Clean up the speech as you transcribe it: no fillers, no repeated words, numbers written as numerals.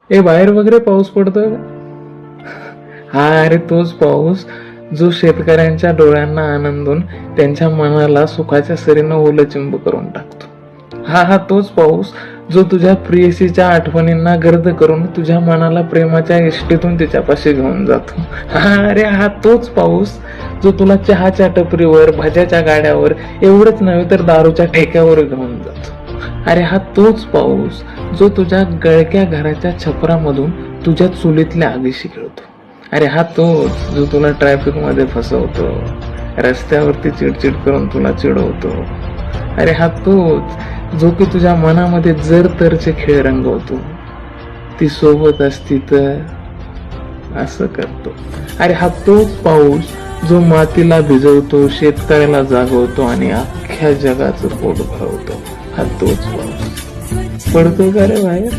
बाहेर वगैरे पाऊस पडतोय का? हा, अरे तोच पाऊस जो शेतकऱ्यांच्या डोळ्यांना आनंदून त्यांच्या मनाला सुखाच्या सरीनं ओलचिंब करून टाकतो. हा तोच पाऊस जो तुझ्या प्रियसीच्या आठवणींना गर्द करून तुझ्या मनाला प्रेमाच्या इष्टीतून तिच्यापाशी घेऊन जातो. हा तोच पाऊस जो तुला चहाच्या टपरीवर, भज्याच्या गाड्यावर, एवढंच नव्हे तर दारूच्या ठेक्यावर घेऊन जातो. हा तोच पाऊस जो तुझ्या गळक्या घराच्या छपरामधून तुझ्या चुलीतल्या आगीशी खेळतो. हा तोच जो तुला ट्रॅफिक मध्ये फसवतो, रस्त्यावरती चिडचिड करून तुला चिडवतो. हा तोच जो की तुझ्या मनामध्ये जर तरचे खेळ रंगवतो. ती सोबत असती तर असं करतो. हा तोच पाऊस जो मातीला भिजवतो, शेतकऱ्याला जागवतो आणि अख्ख्या जगाचं पोट भरवतो. हा तोच पाऊस पडतो का रे बाहेर?